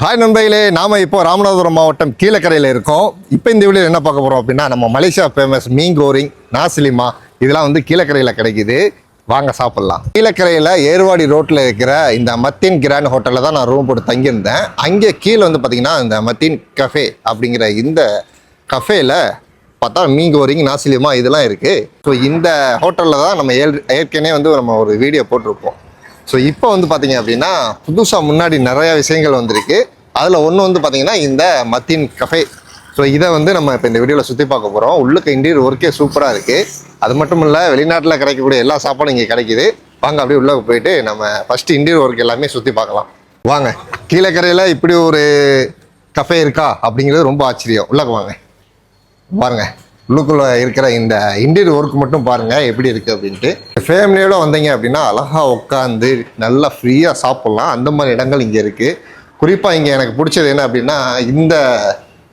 Hi நண்பர்களே, நாம இப்போ ராமநாதபுரம் மாவட்டம் கீழக்கரையில் இருக்கோம். இப்போ இந்த வீடியோ என்ன பார்க்க போகிறோம் அப்படின்னா, நம்ம மலேசியா ஃபேமஸ் மீன் கோரிங், நாசிலிமா இதெல்லாம் வந்து கீழக்கரையில் கிடைக்குது. வாங்க சாப்பிட்லாம். கீழக்கரையில் ஏர்வாடி ரோட்டில் இருக்கிற இந்த மத்தின் கிராண்ட் ஹோட்டலில் தான் நான் ரூம் போட்டு தங்கியிருந்தேன். அங்கே கீழே வந்து பார்த்திங்கன்னா இந்த மத்தின் கஃபே அப்படிங்கிற இந்த கஃபேயில் பார்த்தா மீன் கோரிங், நாசிலிமா இதெல்லாம் இருக்குது. ஸோ இந்த ஹோட்டலில் தான் நம்ம ஏற்கனவே வந்து நம்ம ஒரு வீடியோ போட்டிருப்போம். ஸோ இப்போ வந்து பார்த்தீங்க அப்படின்னா புதுசாக முன்னாடி நிறையா விஷயங்கள் வந்திருக்கு. அதில் ஒன்று வந்து பார்த்தீங்கன்னா இந்த மத்தின் கஃபே. ஸோ இதை வந்து நம்ம இப்போ இந்த வீடியோவில் சுற்றி பார்க்க போகிறோம். உள்ளுக்கு இன்டீரியர் ஒர்க்கே சூப்பராக இருக்குது. அது மட்டும் இல்லை, வெளிநாட்டில் கிடைக்கக்கூடிய எல்லா சாப்பாடும் இங்கே கிடைக்கிது. வாங்க அப்படியே உள்ளே போயிட்டு நம்ம ஃபஸ்ட்டு இன்டீரியர் ஒர்க் எல்லாமே சுற்றி பார்க்கலாம். வாங்க. கீழக்கரையில் இப்படி ஒரு கஃபே இருக்கா அப்படிங்கிறது ரொம்ப ஆச்சரியம். உள்ளே வாங்க பாருங்க. உள்ளுக்குள்ளே இருக்கிற இந்த இன்டீரியர் ஒர்க் மட்டும் பாருங்கள் எப்படி இருக்குது அப்படின்ட்டு. ஃபேமிலியோட வந்தீங்க அப்படின்னா அழகாக உட்காந்து நல்லா ஃப்ரீயாக சாப்பிட்லாம். அந்த மாதிரி இடங்கள் இங்கே இருக்குது. குறிப்பாக இங்கே எனக்கு பிடிச்சது என்ன அப்படின்னா இந்த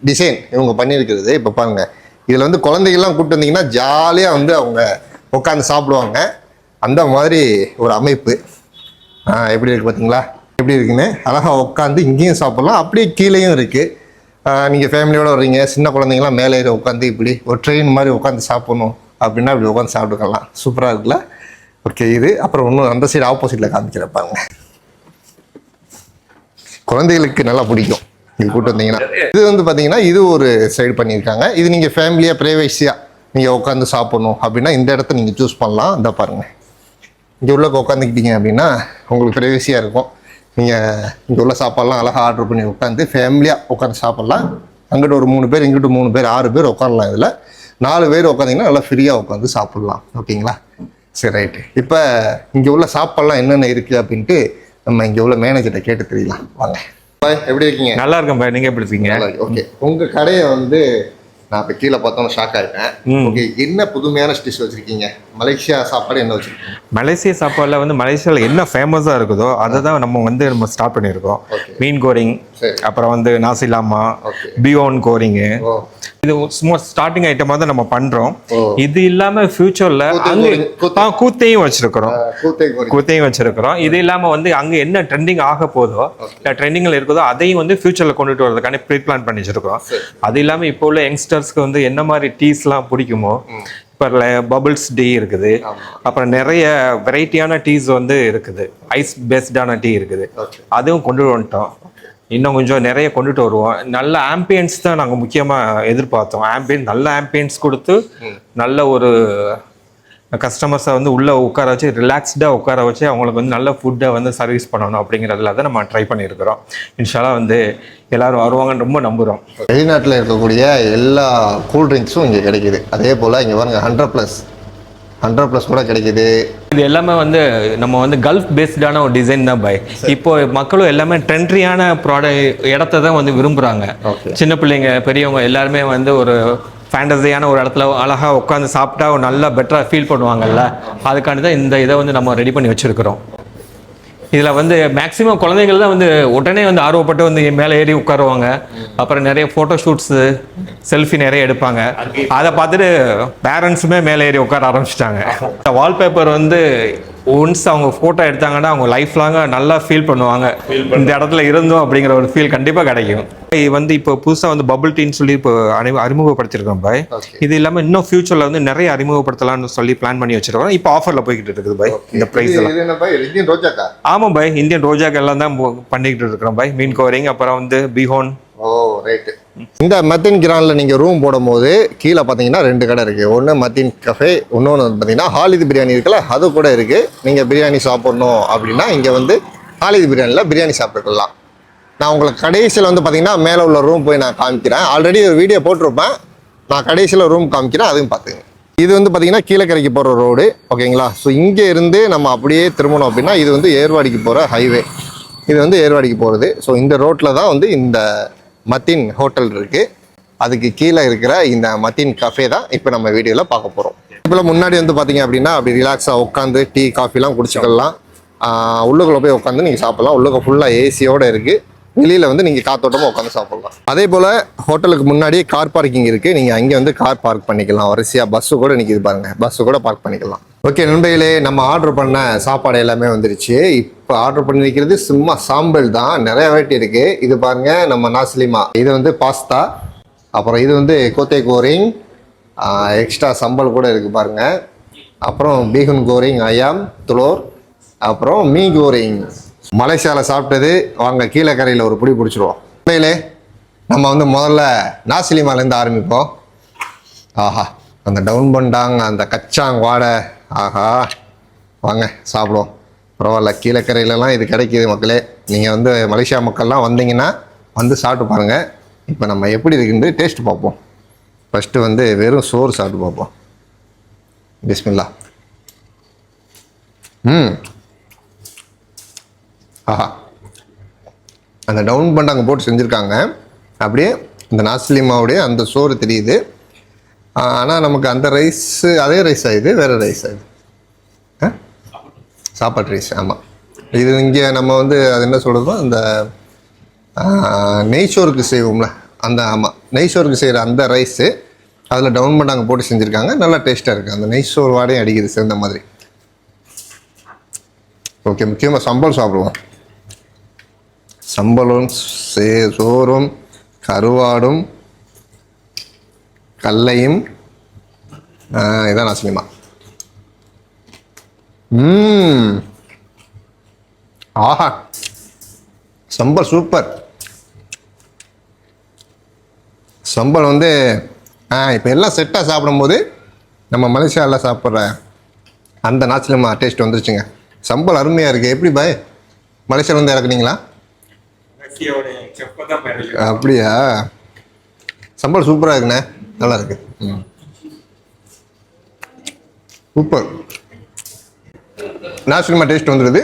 டிசைன் இவங்க பண்ணியிருக்கிறது. இப்போ பாருங்கள், இதில் வந்து குழந்தைகள்லாம் கூப்பிட்டு வந்தீங்கன்னா ஜாலியாக வந்து அவங்க உட்காந்து சாப்பிடுவாங்க. அந்த மாதிரி ஒரு அமைப்பு எப்படி இருக்குது பார்த்தீங்களா? எப்படி இருக்குன்னு அழகாக உட்காந்து இங்கேயும் சாப்பிட்லாம், அப்படியே கீழேயும் இருக்குது. நீங்கள் ஃபேமிலியோடு வர்றீங்க, சின்ன குழந்தைங்களாம் மேலே ஏறி உட்காந்து இப்படி ஒரு ட்ரெயின் மாதிரி உட்காந்து சாப்பிட்ணும் அப்படின்னா இப்படி உட்காந்து சாப்பிட்டுக்கலாம். சூப்பராக இருக்குல்ல? ஓகே. இது அப்புறம் ஒன்றும் அந்த சைடு ஆப்போசிட்டில் காமிக்கிறப்பாங்க. குழந்தைகளுக்கு நல்லா பிடிக்கும் இது கூட்டு வந்தீங்கன்னா. இது வந்து பார்த்தீங்கன்னா இது ஒரு சைடு பண்ணியிருக்காங்க. இது நீங்கள் ஃபேமிலியாக ப்ரைவேசியாக நீங்கள் உட்காந்து சாப்பிட்ணும் அப்படின்னா இந்த இடத்த நீங்கள் சூஸ் பண்ணலாம். இந்த பாருங்கள், இங்கே உள்ள உட்காந்துக்கிட்டீங்க அப்படின்னா உங்களுக்கு ப்ரைவேசியாக இருக்கும். நீங்கள் இங்கே உள்ள சாப்பாடெலாம் அழகாக ஆர்டர் பண்ணி உட்காந்து ஃபேமிலியாக உட்காந்து சாப்பிட்லாம். அங்கிட்ட ஒரு 3 பேர், இங்கிட்ட 3 பேர், 6 பேர் உட்காரலாம். இதில் 4 பேர் உட்காந்திங்கன்னா நல்லா ஃப்ரீயாக உட்காந்து சாப்பிட்லாம். ஓகேங்களா? சரி, ரைட்டு. இப்போ இங்கே உள்ள சாப்பாடெலாம் என்னென்ன இருக்குது அப்படின்ட்டு நம்ம இங்கே உள்ள மேனேஜர்கிட்ட கேட்டு தெரியலாம். வாங்க பாய், எப்படி இருக்கீங்க? நல்லா இருக்கேன் பாய், நீங்கள் எப்படி இருக்கீங்க? ஓகே. உங்கள் கடையை வந்து நான் இப்போ கீழே பார்த்தோன்னு ஷாக் ஆகிட்டேன். ஓகே, என்ன புதுமையான டிஷ் வச்சுருக்கீங்க? மலேசியா சாப்பாடு என்ன வச்சுருக்கீங்க? மலேசியா சாப்பாடில் வந்து மலேசியாவில் என்ன ஃபேமஸாக இருக்குதோ அதை தான் நம்ம ஸ்டார்ட் பண்ணியிருக்கோம். மீன் கோரிங், அப்புறம் வந்து நாசிலாமா, பியோன் கோரிங்கு, இது சும்மா ஸ்டார்டிங் ஐட்டமாக தான் நம்ம பண்ணுறோம். இது இல்லாமல் ஃபியூச்சரில் அங்கே கூத்தையும் வச்சுருக்கிறோம். இது இல்லாமல் வந்து அங்கே என்ன ட்ரெண்டிங் ஆக போதோ, இல்லை ட்ரெண்டிங்கில் இருக்குதோ அதையும் வந்து ஃபியூச்சரில் கொண்டுட்டு வரதுக்கான ப்ரீ பிளான் பண்ணி வச்சுருக்கோம். அது இல்லாமல் இப்போ உள்ள யங்ஸ்டர்ஸ்க்கு வந்து என்ன மாதிரி டீஸ்லாம் பிடிக்குமோ, இப்போ பபிள்ஸ் டீ இருக்குது, அப்புறம் நிறைய வெரைட்டியான டீஸ் வந்து இருக்குது, ஐஸ் பேஸ்டான டீ இருக்குது, அதுவும் கொண்டு வந்துட்டோம். இன்னும் கொஞ்சம் நிறைய கொண்டுட்டு வருவோம். நல்ல ஆம்பியன்ஸ் தான் நாங்கள் முக்கியமாக எதிர்பார்த்தோம். நல்ல ஆம்பியன்ஸ் கொடுத்து நல்ல ஒரு கஸ்டமர்ஸை வந்து உள்ளே உட்கார வச்சு ரிலாக்ஸ்டாக உட்கார வச்சு அவங்களுக்கு வந்து நல்ல ஃபுட்டை வந்து சர்வீஸ் பண்ணணும் அப்படிங்கிறதுல தான் நம்ம ட்ரை பண்ணியிருக்கிறோம். இன்ஷால்லா வந்து எல்லோரும் வருவாங்கன்னு ரொம்ப நம்புகிறோம். வெளிநாட்டில் இருக்கக்கூடிய எல்லா கூல்ட்ரிங்க்ஸும் இங்கே கிடைக்கிது. அதே போல் இங்கே பாருங்க 100+ கூட கிடைக்கிது. இது எல்லாமே வந்து நம்ம வந்து கல்ஃப் பேஸ்டான ஒரு டிசைன் தான் பாய். இப்போ மக்களும் எல்லாமே ட்ரெண்ட்ரியான இடத்த தான் வந்து விரும்புகிறாங்க. சின்ன பிள்ளைங்க, பெரியவங்க எல்லாருமே வந்து ஒரு ஃபேண்டஸியான ஒரு இடத்துல அழகாக உட்காந்து சாப்பிட்டா ஒரு நல்லா பெட்டராக ஃபீல் பண்ணுவாங்கல்ல, அதுக்காண்டி தான் இந்த இதை வந்து நம்ம ரெடி பண்ணி வச்சுருக்கிறோம். இதில் வந்து மேக்ஸிமம் குழந்தைகள் தான் வந்து உடனே வந்து ஆர்வப்பட்டு வந்து மேலே ஏறி உட்காருவாங்க. அப்புறம் நிறைய ஃபோட்டோ ஷூட்ஸு, செல்ஃபி நிறைய எடுப்பாங்க. அதை பார்த்துட்டு பேரண்ட்ஸுமே மேலே ஏறி உட்கார ஆரம்பிச்சிட்டாங்க. வால்பேப்பர் வந்து ஒன்ஸ் அவங்க ஃபோட்டோ எடுத்தாங்கன்னா அவங்க லைஃப் லாங்காக நல்லா ஃபீல் பண்ணுவாங்க. இந்த இடத்துல இருந்தோம் அப்படிங்கிற ஒரு ஃபீல் கண்டிப்பாக கிடைக்கும். வந்து இப்போ புதுசாக வந்து பபுள் டீன்னு சொல்லி இப்போ அறிமுகப்படுத்திருக்கோம் பாய். இது இல்லாமல் இன்னும் ஃபியூச்சரில் வந்து நிறைய அறிமுகப்படுத்தலாம்னு சொல்லி பிளான் பண்ணி வச்சிருக்கோம். இப்போ ஆஃபரில் போய்கிட்டு இருக்குது பாய். இந்த ப்ரைஸ் ஆமாம் பாய், இந்தியன் ரோஜாக்கு எல்லாம் தான் பண்ணிக்கிட்டு இருக்கிறோம் பாய். மீன் கோரிங், அப்புறம் வந்து பிஹோன். ஓ ரைட்டு. இந்த மத்தின் கிரானில் நீங்கள் ரூம் போடும்போது கீழே பார்த்தீங்கன்னா 2 கடை இருக்குது. ஒன்று மத்தின் கஃபே, இன்னொன்று வந்து பார்த்தீங்கன்னா ஹாலித் பிரியாணி இருக்குல்ல, அது கூட இருக்குது. நீங்கள் பிரியாணி சாப்பிட்ணும் அப்படின்னா இங்கே வந்து ஹாலித் பிரியாணியில் பிரியாணி சாப்பிட்டுக்கலாம். நான் உங்களுக்கு கடைசியில் வந்து பார்த்தீங்கன்னா மேலே உள்ள ரூம் போய் நான் காமிக்கிறேன். ஆல்ரெடி ஒரு வீடியோ போட்டிருப்பேன், நான் கடைசியில் ரூம் காமிக்கிறேன், அதையும் பார்த்துங்க. இது வந்து பார்த்தீங்கன்னா கீழக்கரைக்கு போகிற ரோடு. ஓகேங்களா? ஸோ இங்கே இருந்து நம்ம அப்படியே திரும்பணும் அப்படின்னா இது வந்து ஏர்வாடிக்கு போகிற ஹைவே. இது வந்து ஏர்வாடிக்கு போகிறது. ஸோ இந்த ரோட்டில் தான் வந்து இந்த மத்தின் ஹோட்டல் இருக்குது. அதுக்கு கீழே இருக்கிற இந்த மத்தின் கஃபே தான் இப்போ நம்ம வீடியோவில் பார்க்க போகிறோம். இப்போ முன்னாடி வந்து பார்த்தீங்க அப்படின்னா அப்படி ரிலாக்ஸாக உட்காந்து டீ காஃபிலாம் குடிச்சிக்கலாம். உள்ளுக்குள்ளே போய் உட்காந்து நீங்கள் சாப்பிட்லாம். உள்ளுக்கு ஃபுல்லாக ஏசியோடு இருக்குது. வெளியில் வந்து நீங்கள் காத்தோட்டமாக உட்காந்து சாப்பிட்லாம். அதே போல் ஹோட்டலுக்கு முன்னாடியே கார் பார்க்கிங் இருக்குது. நீங்கள் அங்கே வந்து கார் பார்க் பண்ணிக்கலாம். வரிசையாக பஸ்ஸு கூட நிற்கிது பாருங்கள், பஸ்ஸு கூட பார்க் பண்ணிக்கலாம். ஓகே நண்பர்களே, நம்ம ஆர்டர் பண்ண சாப்பாடு எல்லாமே வந்துருச்சு. இப்போ ஆர்டர் பண்ணிருக்கிறது சும்மா சாம்பல் தான், நிறைய வெரைட்டி இருக்கு. இது பாருங்க, நம்ம நாஸ்லிமா, இது வந்து பாஸ்தா, அப்புறம் இது வந்து கோத்தே கோரிங், எக்ஸ்ட்ரா சம்பல் கூட இருக்கு பாருங்க. அப்புறம் பீகன் கோரிங் அயாம் துளோர், அப்புறம் மீ கோரிங். மலேசியாவில் சாப்பிட்டது. வாங்க கீழே கரையில் ஒரு புடி பிடிச்சிருவோம். உண்மையிலே நம்ம வந்து முதல்ல நாஸ்லிமாலேருந்து ஆரம்பிப்போம். ஆஹா, அந்த டவுன் பண்டாங், அந்த கச்சாங் வாடை, ஆஹா. வாங்க சாப்பிடுவோம். பரவாயில்ல, கீழக்கரையிலலாம் இது கிடைக்கிது மக்களே. நீங்கள் வந்து மலேசியா மக்கள்லாம் வந்தீங்கன்னா வந்து சாப்பிட்டு பாருங்கள். இப்போ நம்ம எப்படி இருக்குன்னு டேஸ்ட் பார்ப்போம். ஃபஸ்ட்டு வந்து வெறும் சோறு சாப்பிட்டு பார்ப்போம். பிஸ்மில்லா. ஆஹா, அந்த டவுன் பண்டாங்க போட்டு செஞ்சுருக்காங்க. அப்படியே இந்த நாஸ்லிமாவுடைய அந்த சோறு தெரியுது. ஆனால் நமக்கு அந்த ரைஸு அதே ரைஸ் ஆகுது, வேறு ரைஸ் ஆகுது. சாப்பாடு ரைஸ். ஆமாம், இது இங்கே நம்ம வந்து அது என்ன சொல்கிறதோ அந்த நெய்ச்சோருக்கு செய்வோம்ல அந்த, ஆமாம் நெய்ச்சோருக்கு செய்கிற அந்த ரைஸு அதில் டவுன் பண்ணாங்க போட்டு செஞ்சுருக்காங்க. நல்லா டேஸ்ட்டாக இருக்குது. அந்த நெய்ச்சோறு வாடையும் அடிக்குது சேர்ந்த மாதிரி. ஓகே, முக்கியமாக சம்பல் சாப்பிடுவோம். சம்பலும் சோறும் கருவாடும் கல்லையும் இதான் நாசினிமா. ஆஹா, சம்பல் சூப்பர். சம்பல் வந்து இப்போ எல்லாம் செட்டாக சாப்பிடும்போது நம்ம மலேசியாவில் சாப்பிட்ற அந்த நாச்சிலமா டேஸ்ட் வந்துருச்சுங்க. சம்பல் அருமையாக இருக்குது. எப்படி பாய், மலேசியாவிலேருந்து இறக்குனீங்களா? அப்படியா? சம்பல் சூப்பராக இருக்குண்ணே, நல்லா இருக்கு. சூப்பர். நாசிலமா டேஸ்ட் வந்துடுது.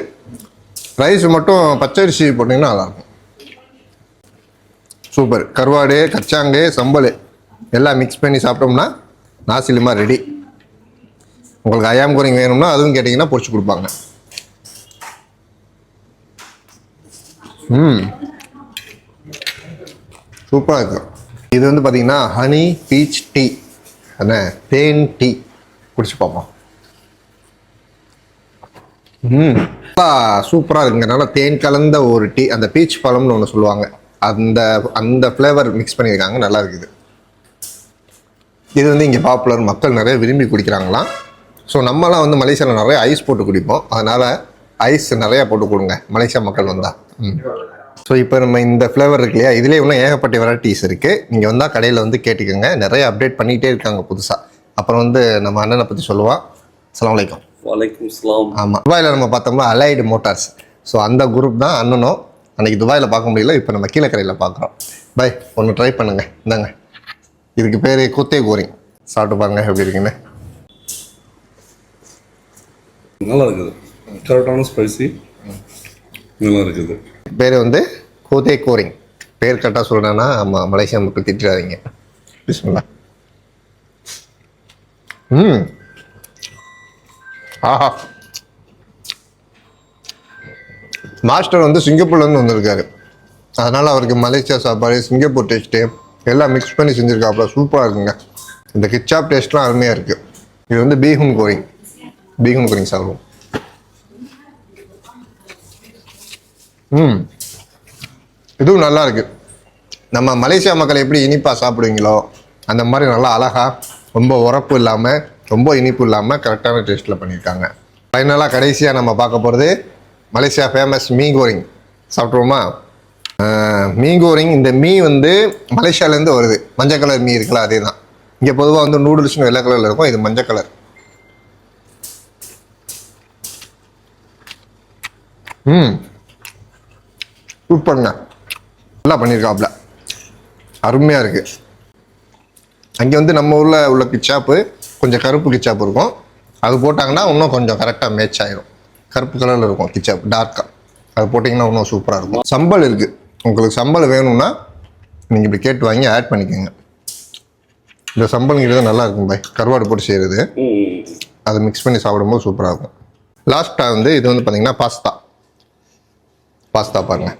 ரைஸ் மட்டும் பச்சரிசி போட்டிங்கன்னா நல்லாயிருக்கும். சூப்பர். கருவாடு, கச்சாங்கு, சம்பல் எல்லாம் மிக்ஸ் பண்ணி சாப்பிட்டோம்னா நாசிலிமா ரெடி. உங்களுக்கு அயாம் கோரிங் வேணும்னா அதுவும் கேட்டிங்கன்னா பொரிச்சு கொடுப்பாங்க. சூப்பராக இருக்குது. இது வந்து பார்த்திங்கன்னா ஹனி பீச் டீ, என்ன தேன் டீ. குடிச்சு பார்ப்போம். சூப்பராக இருக்குங்க. நல்லா தேன் கலந்த ஒரு டீ. அந்த பீச் பழம்னு ஒன்று சொல்லுவாங்க, அந்த அந்த ஃப்ளேவர் மிக்ஸ் பண்ணியிருக்காங்க. நல்லா இருக்குது. இது வந்து இங்கே பாப்புலர், மக்கள் நிறைய விரும்பி குடிக்கிறாங்களாம். ஸோ நம்மலாம் வந்து மலேசியாவில் நிறைய ஐஸ் போட்டு குடிப்போம். அதனால் ஐஸ் நிறையா போட்டு கொடுங்க மலேசியா மக்கள் வந்தால். ஸோ இப்போ நம்ம இந்த ஃப்ளேவர் இருக்கு இல்லையா, இதுலேயே இன்னும் ஏகப்பட்ட வெரைட்டிஸ் இருக்குது. நீங்கள் வந்தால் கடையில் வந்து கேட்டுக்கோங்க. நிறைய அப்டேட் பண்ணிகிட்டே இருக்காங்க புதுசாக. அப்புறம் வந்து நம்ம அண்ணனை பற்றி சொல்லுவான். அஸ்ஸலாமு அலைக்கும். வலைக்கும் சலாம். ஆமாம், துபாயில் நம்ம பார்த்தோம்னா அலைடு மோட்டார்ஸ். ஸோ அந்த குரூப் தான் அண்ணனும். அன்றைக்கி துபாயில் பார்க்க முடியல, இப்போ நம்ம கீழக்கரையில் பார்க்குறோம். பாய், ஒன்று ட்ரை பண்ணுங்க. இந்தாங்க, இதுக்கு பேர் கோத்தே கோரிங். சாப்பிட்டு பாருங்க எப்படி இருக்குன்னு. நல்லா இருக்குது, கரெக்டான ஸ்பைசி, நல்லா இருக்குது. பேர் வந்து கோத்தே கோரிங். பேர் கரெக்டாக சொல்கிறேன்னா ஆமாம், மலேசியா மக்கள் திட்டுறாதீங்க. பிஸ்மில்லா. ஆஹா, மாஸ்டர் வந்து சிங்கப்பூர்லேருந்து வந்திருக்காரு. அதனால் அவருக்கு மலேசியா சாப்பாடு, சிங்கப்பூர் டேஸ்ட்டு எல்லாம் மிக்ஸ் பண்ணி செஞ்சுருக்காப்புல. சூப்பராக இருக்குங்க. இந்த கிச்சாப் டேஸ்ட்லாம் அருமையாக இருக்குது. இது வந்து பீகன் கோரிங். பீகன் கோரிங் சாப்பிடுவோம். இதுவும் நல்லா இருக்கு. நம்ம மலேசியா மக்கள் எப்படி இனிப்பாக சாப்பிடுவீங்களோ அந்த மாதிரி நல்லா அழகாக, ரொம்ப உரப்பு இல்லாமல் ரொம்ப இனிப்பு இல்லாமல் கரெக்டான டேஸ்ட்டில் பண்ணியிருக்காங்க. ஃபைனலாக கடைசியாக நம்ம பார்க்க போகிறது மலேசியா ஃபேமஸ் மீ கோரிங். சாப்பிட்ருவோமா? மீ கோரிங். இந்த மீ வந்து மலேசியாவிலேருந்து வருது. மஞ்சள் கலர் மீ இருக்குல்ல, அதே தான். இங்கே பொதுவாக வந்து நூடுல்ஸ்னு வெள்ளை கலரில் இருக்கும், இது மஞ்சள் கலர். சூப்பருங்க, நல்லா பண்ணியிருக்காப்புல, அருமையாக இருக்குது. அங்கே வந்து நம்ம ஊரில் உள்ள கிச்சாப்பு கொஞ்சம் கருப்பு கிச்சாப்பு இருக்கும். அது போட்டாங்கன்னா இன்னும் கொஞ்சம் கரெக்டாக மேட்ச் ஆகிடும். கருப்பு கலரில் இருக்கும் கிச்சாப்பு, டார்க்காக. அது போட்டிங்கன்னா இன்னும் சூப்பராக இருக்கும். சம்பல் இருக்குது. உங்களுக்கு சம்பல் வேணும்னா நீங்கள் இப்படி கேட்டு வாங்கி ஆட் பண்ணிக்கோங்க. இந்த சம்பல்ங்கிறது நல்லா இருக்கும் பாய், கருவாடு போட்டு செய்கிறது. அதை மிக்ஸ் பண்ணி சாப்பிடும்போது சூப்பராக இருக்கும். லாஸ்ட்டாக வந்து இது வந்து பார்த்தீங்கன்னா பாஸ்தா. பாஸ்தா பாருங்கள்.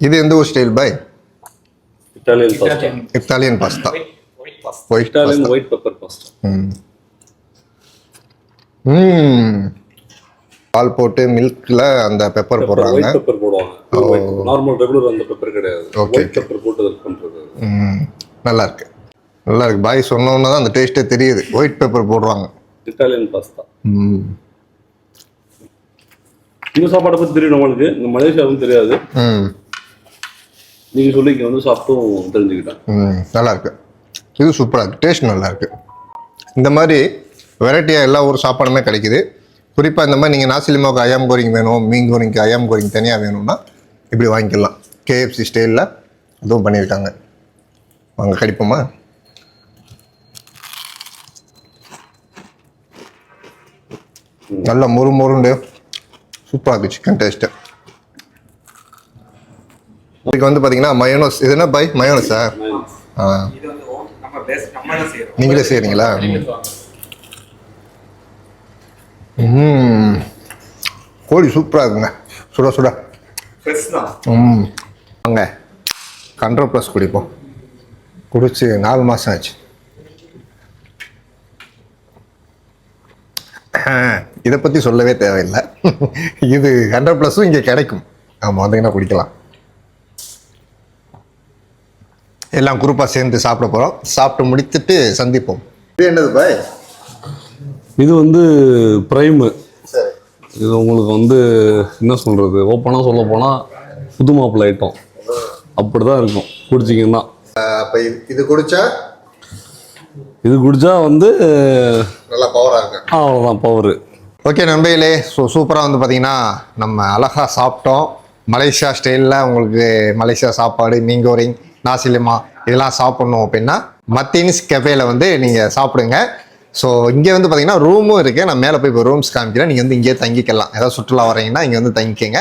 இது எந்த ஒரு style boy? Italian pasta. Italian pasta. Italian white pepper pasta. பால் போட்டு மில்க்ல அந்த பெப்பர் போடுறாங்க. ஒயிட் பெப்பர் போடுவாங்க. நார்மல் ரெகுலர் அந்த பெப்பர் கிடையாது. Okay. ஒயிட் பெப்பர் போட்டு இது பண்றது. நல்லா இருக்கு, நல்லா இருக்கு. பாய் சொன்னோன்னா தான் அந்த டேஸ்ட்டே தெரியுது. ஒயிட் பெப்பர் போடுறாங்க. Italian pasta. இந்த சாப்பாடை பத்தி தெரியும் நம்மளுக்கு, இந்த மலேசியாவும் தெரியாது. நீங்க சொல்லி இங்க வந்து சாப்பிட்டும் தெரிஞ்சுக்கிட்டேன். நல்லா இருக்கு. இது சூப்பராக இருக்கு, டேஸ்ட் நல்லா இருக்கு. இந்த மாதிரி வெரைட்டியாக எல்லா ஊர் சாப்பாடுமே கிடைக்குது. குறிப்பாக இந்த மாதிரி நீங்கள் நாசிலிமாவுக்கு அயாம் கோரிங் வேணும், மீன் கோரிங்க்கு அயாம் கோரிங் தனியாக வேணும்னா இப்படி வாங்கிக்கலாம். கேஎஃப்சி ஸ்டைலில் அதுவும் பண்ணியிருக்காங்க. வாங்க கடிப்போமா? நல்ல மொறுண்டு சூப்பராக இருக்குது சிக்கன் டேஸ்ட்டு. இதுக்கு வந்து பார்த்தீங்கன்னா மயோனஸ். இது என்ன பாய் மயோனஸா? நீங்களே செய்கிறீங்களா? கோழி சூப்பராக இருக்குங்க, சுட சுட. வாங்க 100+ குடிப்போம். குடிச்சு 4 மாதம் ஆச்சு. இதை பற்றி சொல்லவே தேவையில்லை. இது 100+ம் இங்கே கிடைக்கும். ஆமாம், வந்தீங்கன்னா குடிக்கலாம். எல்லாம் குரூப்பாக சேர்ந்து சாப்பிட போகிறோம். சாப்பிட்டு முடித்துட்டு சந்திப்போம். இது என்னது பாய்? இது வந்து ப்ரைமு. சரி. இது உங்களுக்கு வந்து என்ன சொல்கிறது, ஓப்பனாக சொல்ல போனால் புது மாப்பிள்ளை ஐட்டம் அப்படி தான் இருக்கும் குடிச்சிங்கன்னா. அப்போ இது குடித்தா வந்து நல்லா பவராக இருக்கும். அவ்வளோதான் பவரு. ஓகே நண்பர்களே, சூப்பராக வந்து பார்த்திங்கன்னா நம்ம அழகாக சாப்பிட்டோம். மலேசியா ஸ்டைலில் உங்களுக்கு மலேசியா சாப்பாடு, மீன் கோரிங், நாசிலிமா இதெல்லாம் சாப்பிட்ணும் அப்படின்னா மத்தின்ஸ் கெஃபேல வந்து நீங்கள் சாப்பிடுங்க. ஸோ இங்கே வந்து பார்த்தீங்கன்னா ரூமும் இருக்குது. நான் மேலே போய் இப்போ ரூம்ஸ் காமிக்கிறேன். நீங்கள் வந்து இங்கேயே தங்கிக்கலாம். ஏதாவது சுற்றுலா வரீங்கன்னா இங்கே வந்து தங்கிக்கங்க.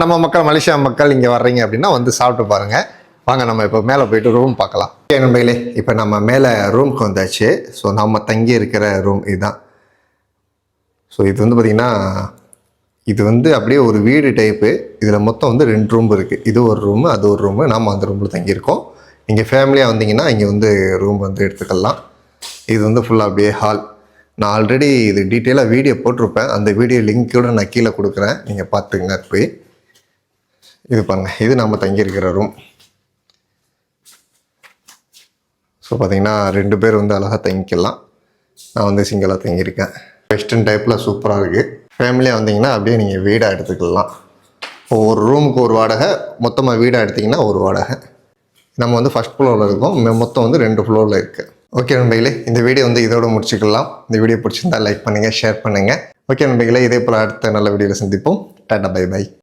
நம்ம மக்கள், மலேசியா மக்கள் இங்கே வர்றீங்க அப்படின்னா வந்து சாப்பிட்டு பாருங்கள். வாங்க நம்ம இப்போ மேலே போயிட்டு ரூம் பார்க்கலாம். ஓகே நண்பர்களே, இப்போ நம்ம மேலே ரூமுக்கு வந்தாச்சு. ஸோ நம்ம தங்கி இருக்கிற ரூம் இதுதான். ஸோ இது வந்து பார்த்திங்கன்னா இது வந்து அப்படியே ஒரு வீடு டைப்பு. இதில் மொத்தம் வந்து 2 ரூம் இருக்குது. இது ஒரு ரூமு, அது ஒரு ரூமு. நாம் அந்த ரூமில் தங்கியிருக்கோம். நீங்கள் ஃபேமிலியாக வந்தீங்கன்னா இங்கே வந்து ரூம் வந்து எடுத்துக்கலாம். இது வந்து ஃபுல்லாக அப்படியே ஹால். நான் ஆல்ரெடி இது டீட்டெயிலாக வீடியோ போட்டிருப்பேன். அந்த வீடியோ லிங்க்கோட நான் கீழே கொடுக்குறேன், நீங்கள் பார்த்துங்க போய். இது பாருங்கள், இது நம்ம தங்கியிருக்கிற ரூம். ஸோ பார்த்தீங்கன்னா 2 பேர் வந்து அழகாக தங்கிக்கலாம். நான் வந்து சிங்கிளாக தங்கியிருக்கேன். வெஸ்டர்ன் டைப்பில் சூப்பராக இருக்குது. ஃபேமிலியாக வந்தீங்கன்னா அப்படியே நீங்கள் வீடாக எடுத்துக்கலாம். ஒரு ரூமுக்கு ஒரு வாடகை, மொத்தமாக வீடாக எடுத்திங்கன்னா ஒரு வாடகை. நம்ம வந்து ஃபஸ்ட் ஃப்ளோரில் இருக்கோம், மொத்தம் வந்து 2 ஃப்ளோரில் இருக்குது. ஓகே நண்பர்களே, இந்த வீடியோ வந்து இதோட முடிச்சுக்கலாம். இந்த வீடியோ பிடிச்சிருந்தா லைக் பண்ணுங்கள், ஷேர் பண்ணுங்கள். ஓகே நண்பர்களே, இதே போல் அடுத்த நல்ல வீடியோவில் சந்திப்போம். Tata, bye by.